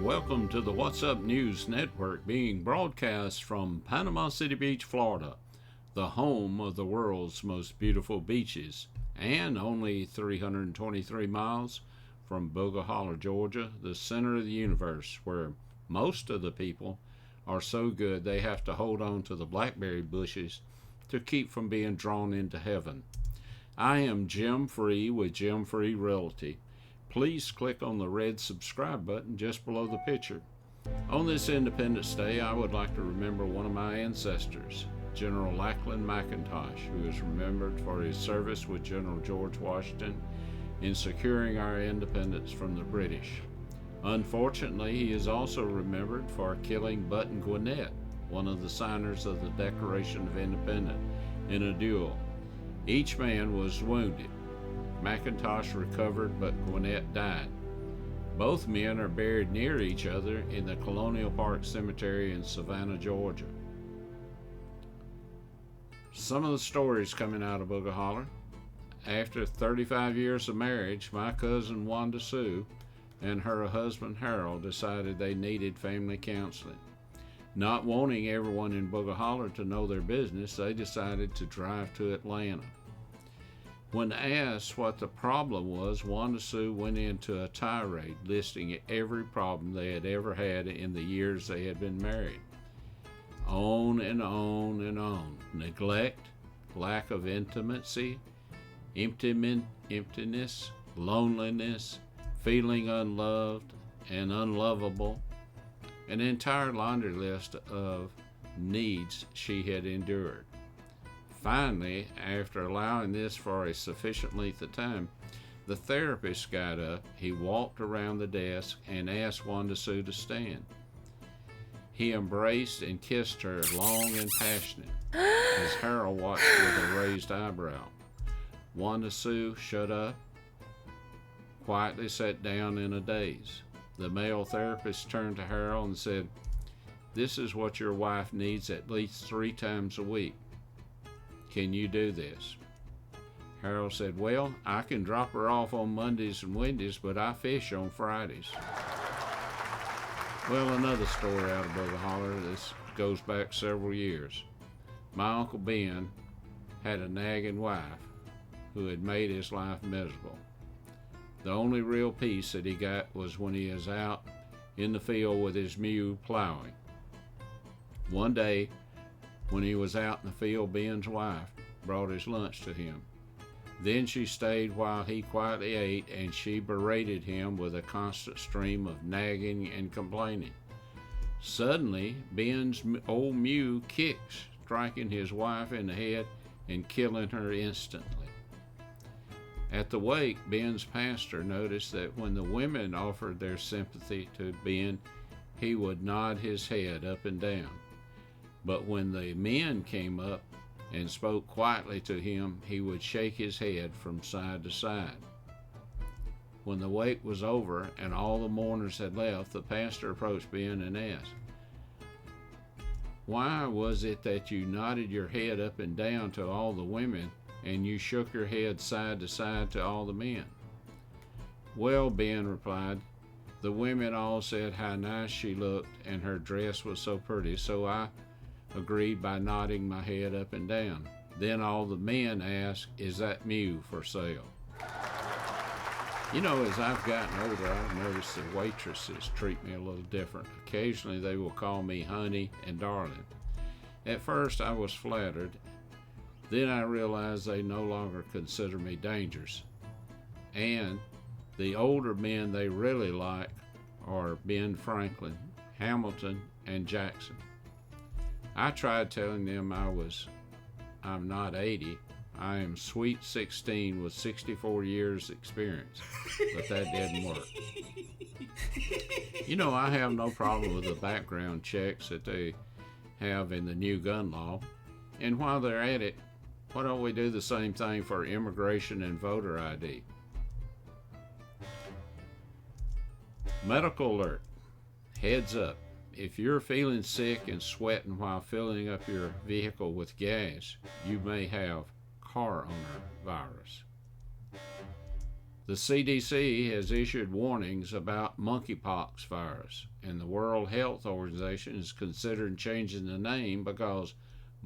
welcome to the What's Up News Network, being broadcast from Panama City Beach, Florida, the home of the world's most beautiful beaches, and only 323 miles from Booga Holler, Georgia, the center of the universe, where most of the people are so good they have to hold on to the blackberry bushes to keep from being drawn into heaven. I am Jim Free with Jim Free Realty. Please click on the red subscribe button just below the picture. On this Independence Day, I would like to remember one of my ancestors, General Lackland McIntosh, who is remembered for his service with General George Washington in securing our independence from the British. Unfortunately, he is also remembered for killing Button Gwinnett, one of the signers of the Declaration of Independence, in a duel. Each man was wounded. McIntosh recovered, but Gwinnett died. Both men are buried near each other in the Colonial Park Cemetery in Savannah, Georgia. Some of the stories coming out of Booga Holler. After 35 years of marriage, my cousin Wanda Sue and her husband Harold decided they needed family counseling. Not wanting everyone in Booga Holler to know their business, they decided to drive to Atlanta. When asked what the problem was, Wanda Sue went into a tirade listing every problem they had ever had in the years they had been married. On and on and on. Neglect, lack of intimacy, emptiness, loneliness, feeling unloved and unlovable, an entire laundry list of needs she had endured. Finally, after allowing this for a sufficient length of time, the therapist got up, he walked around the desk, and asked Wanda Sue to stand. He embraced and kissed her long and passionate, as Harold watched with a raised eyebrow. Wanda Sue shut up, quietly sat down in a daze. The male therapist turned to Harold and said, "This is what your wife needs at least 3 times a week. Can you do this?" Harold said, "Well, I can drop her off on Mondays and Wednesdays, but I fish on Fridays." Well, another story out of Booga Holler. This goes back several years. My Uncle Ben had a nagging wife who had made his life miserable. The only real peace that he got was when he was out in the field with his mule plowing. One day, when he was out in the field, Ben's wife brought his lunch to him. Then she stayed while he quietly ate, and she berated him with a constant stream of nagging and complaining. Suddenly, Ben's old mule kicks, striking his wife in the head and killing her instantly. At the wake, Ben's pastor noticed that when the women offered their sympathy to Ben, he would nod his head up and down. But when the men came up and spoke quietly to him, he would shake his head from side to side. When the wake was over and all the mourners had left, the pastor approached Ben and asked, "Why was it that you nodded your head up and down to all the women and you shook your head side to side to all the men?" "Well," Ben replied, "the women all said how nice she looked and her dress was so pretty, so I agreed by nodding my head up and down. Then all the men asked, 'Is that mule for sale?'" You know, as I've gotten older, I've noticed the waitresses treat me a little different. Occasionally they will call me honey and darling. At first I was flattered. Then I realized they no longer consider me dangerous. And the older men they really like are Ben Franklin, Hamilton, and Jackson. I tried telling them I'm not 80, I am sweet 16 with 64 years experience, but that didn't work. You know, I have no problem with the background checks that they have in the new gun law, and while they're at it, why don't we do the same thing for immigration and voter ID? Medical alert. Heads up. If you're feeling sick and sweating while filling up your vehicle with gas, you may have car owner virus. The CDC has issued warnings about monkeypox virus, and the World Health Organization is considering changing the name because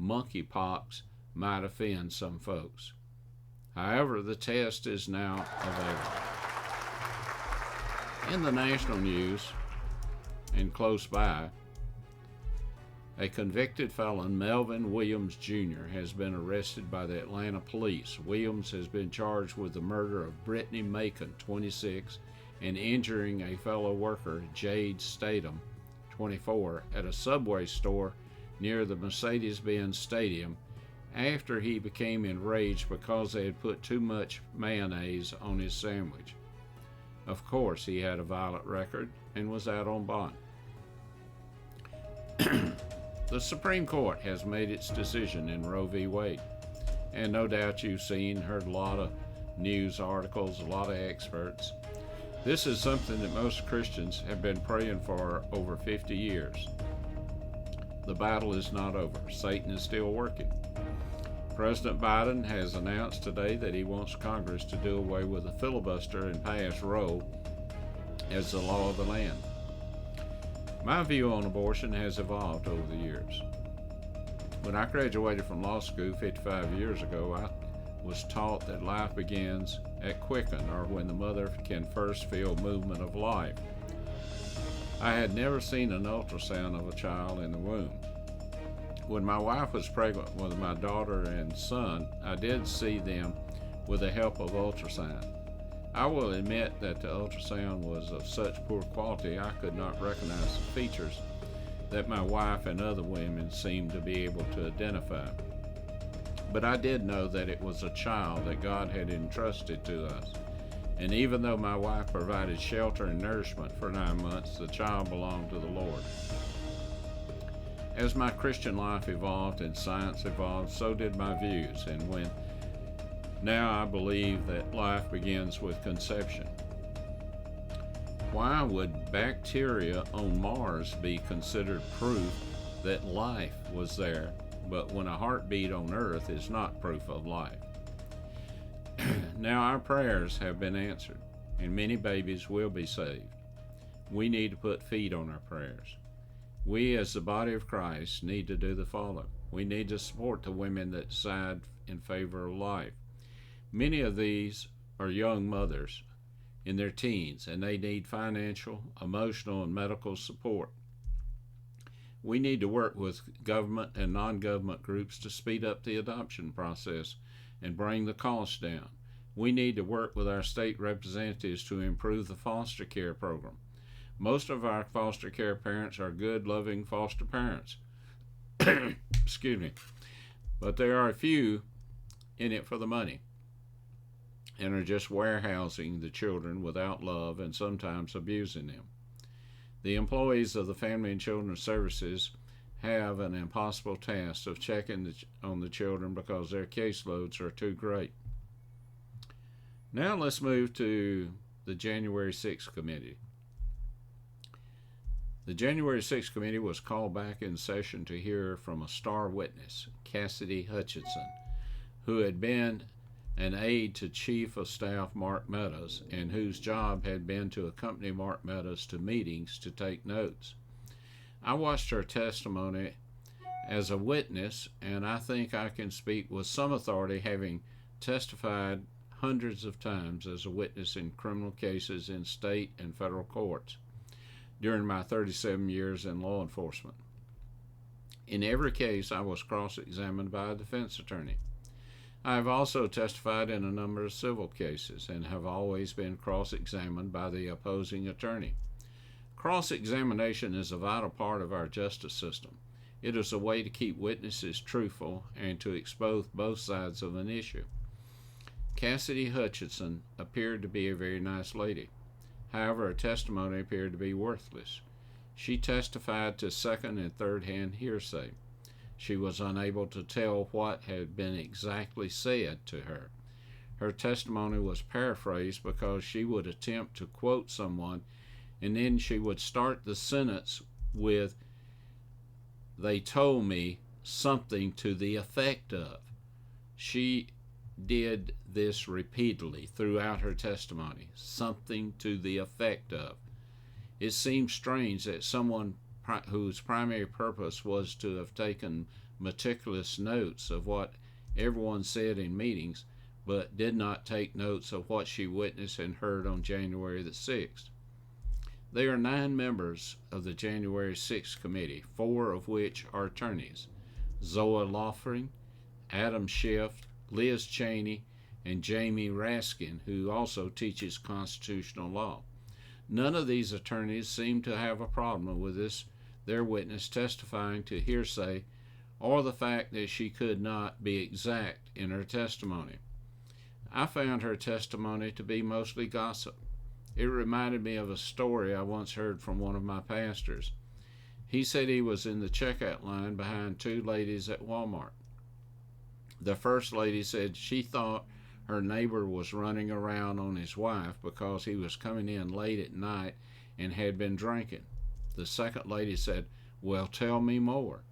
monkeypox might offend some folks. However, the test is now available. In the national news, and close by, a convicted felon, Melvin Williams Jr., has been arrested by the Atlanta police. Williams has been charged with the murder of Brittany Macon, 26, and injuring a fellow worker, Jade Statham, 24, at a Subway store near the Mercedes-Benz Stadium after he became enraged because they had put too much mayonnaise on his sandwich. Of course, he had a violent record and was out on bond. The Supreme Court has made its decision in Roe v. Wade, and no doubt you've seen, heard a lot of news articles, a lot of experts. This is something that most Christians have been praying for over 50 years. The battle is not over. Satan is still working. President Biden has announced today that he wants Congress to do away with the filibuster and pass Roe as the law of the land. My view on abortion has evolved over the years. When I graduated from law school 55 years ago, I was taught that life begins at quicken, or when the mother can first feel movement of life. I had never seen an ultrasound of a child in the womb. When my wife was pregnant with my daughter and son, I did see them with the help of ultrasound. I will admit that the ultrasound was of such poor quality I could not recognize the features that my wife and other women seemed to be able to identify. But I did know that it was a child that God had entrusted to us. And even though my wife provided shelter and nourishment for 9 months, the child belonged to the Lord. As my Christian life evolved and science evolved, so did my views, and now I believe that life begins with conception. Why would bacteria on Mars be considered proof that life was there, but when a heartbeat on Earth is not proof of life? Now our prayers have been answered, and many babies will be saved. We need to put feet on our prayers. We, as the body of Christ, need to do the following. We need to support the women that decide in favor of life. Many of these are young mothers in their teens, and they need financial, emotional, and medical support. We need to work with government and non-government groups to speed up the adoption process and bring the cost down. We need to work with our state representatives to improve the foster care program. Most of our foster care parents are good, loving foster parents. Excuse me. But there are a few in it for the money and are just warehousing the children without love and sometimes abusing them. The employees of the Family and Children's Services have an impossible task of checking on the children because their caseloads are too great. Now let's move to the January 6th committee. The January 6th committee was called back in session to hear from a star witness, Cassidy Hutchinson, who had been an aide to Chief of Staff Mark Meadows and whose job had been to accompany Mark Meadows to meetings to take notes. I watched her testimony as a witness, and I think I can speak with some authority, having testified hundreds of times as a witness in criminal cases in state and federal courts during my 37 years in law enforcement. In every case, I was cross-examined by a defense attorney. I have also testified in a number of civil cases and have always been cross-examined by the opposing attorney. Cross-examination is a vital part of our justice system. It is a way to keep witnesses truthful and to expose both sides of an issue. Cassidy Hutchinson appeared to be a very nice lady. However, her testimony appeared to be worthless. She testified to second and third-hand hearsay. She was unable to tell what had been exactly said to her. Her testimony was paraphrased because she would attempt to quote someone, and then she would start the sentence with, "They told me," something to the effect of. She did this repeatedly throughout her testimony, something to the effect of, "It seems strange that someone whose primary purpose was to have taken meticulous notes of what everyone said in meetings, but did not take notes of what she witnessed and heard on January the 6th. There are 9 members of the January 6th committee, 4 of which are attorneys: Zoa Loughran, Adam Schiff, Liz Cheney, and Jamie Raskin, who also teaches constitutional law. None of these attorneys seem to have a problem with their witness testifying to hearsay or the fact that she could not be exact in her testimony. I found her testimony to be mostly gossip. It reminded me of a story I once heard from one of my pastors. He said he was in the checkout line behind 2 ladies at Walmart. The first lady said she thought her neighbor was running around on his wife because he was coming in late at night and had been drinking. The second lady said, "Well, tell me more."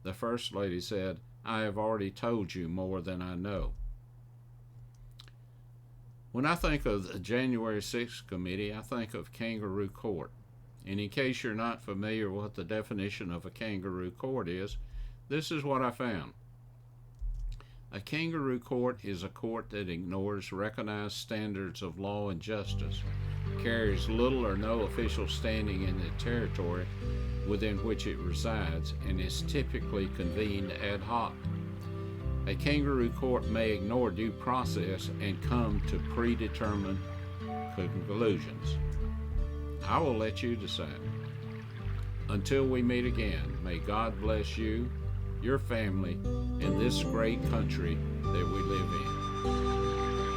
The first lady said, "I have already told you more than I know." When I think of the January 6th committee, I think of kangaroo court. And in case you're not familiar with what the definition of a kangaroo court is, this is what I found. A kangaroo court is a court that ignores recognized standards of law and justice, carries little or no official standing in the territory within which it resides, and is typically convened ad hoc. A kangaroo court may ignore due process and come to predetermined conclusions. I will let you decide. Until we meet again, may God bless you, your family, and this great country that we live in.